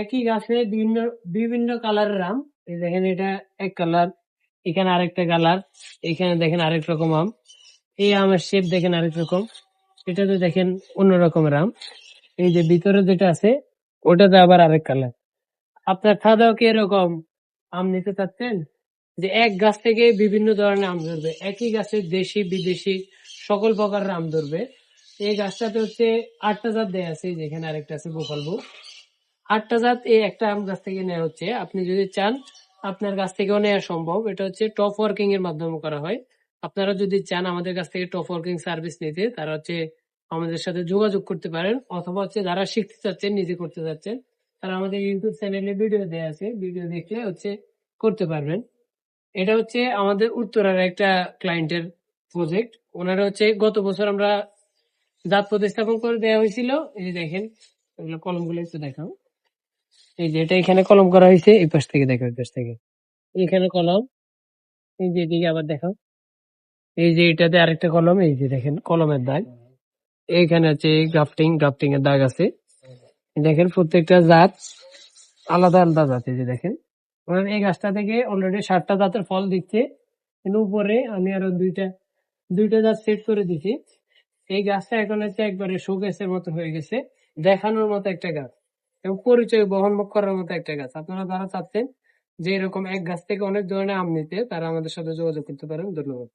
একই গাছে বিভিন্ন বিভিন্ন কালারের আম। এই দেখেন এটা এক কালার, এখানে আরেকটা কালার, এখানে দেখেন আরেক রকম আম। এই আমের শেপ দেখেন আরেক রকম, এটাতে দেখেন অন্য রকমের আম। এই যে ভিতরে যেটা আছে ওটাতে আবার আরেক কালার। আপনার খাওয়া দাওয়া কি এরকম আম নিতে চাচ্ছেন যে এক গাছ থেকে বিভিন্ন ধরনের আম ধরবে, একই গাছে দেশি বিদেশি সকল প্রকারের আম ধরবে? এই গাছটাতে হচ্ছে 8টা জাত দেয়া আছে, যেখানে আরেকটা আছে গোপালভোগ। 8টা জাত এই একটা আম গাছ থেকে নেওয়া হচ্ছে। আপনি যদি চান আপনার কাছ থেকেও নেওয়া সম্ভব। এটা হচ্ছে টপ ওয়ার্কিং এর মাধ্যমে করা হয়। আপনারা যদি চান আমাদের কাছ থেকে টপ ওয়ার্কিং সার্ভিস নিতে, তারা হচ্ছে আমাদের সাথে যোগাযোগ করতে পারেন, অথবা হচ্ছে যারা শিখতে চাচ্ছেন, নিজে করতে চাচ্ছেন, তারা আমাদের ইউটিউব চ্যানেলে ভিডিও দেওয়া আছে, ভিডিও দেখলে হচ্ছে করতে পারবেন। এটা হচ্ছে আমাদের উত্তরার একটা ক্লায়েন্টের প্রজেক্ট। ওনারা হচ্ছে গত বছর আমরা জাত প্রতিস্থাপন করে দেওয়া হয়েছিল। এই যে দেখেন এগুলো কলমগুলো একটু দেখাও। এই যে এটা এখানে কলম করা হয়েছে, এই পাশ থেকে দেখো, এই পাশ থেকে এখানে কলম। এই যে এদিকে আবার দেখো, এই যে এটাতে আরেকটা কলম, এই যে দেখেন কলমের দাগ। এইখানে হচ্ছে গ্রাফটিং গ্রাফটিং এর দাগ আছে। দেখেন প্রত্যেকটা জাত আলাদা আলাদা জাত। এই যে দেখেন ওনার এই গাছটা থেকে অলরেডি 7টা জাতের ফল দিচ্ছে, কিন্তু উপরে আমি আরো দুইটা দুইটা জাত সেট করে দিছি। এই গাছটা এখন হচ্ছে একবারে শোকেসের মতো হয়ে গেছে, দেখানোর মতো একটা গাছ এবং পরিচয় বহন করার মতো একটা গাছ। আপনারা যারা চাচ্ছেন যে এরকম এক গাছ থেকে অনেক ধরনের আম নিতে, তারা আমাদের সাথে যোগাযোগ করতে পারেন। ধন্যবাদ।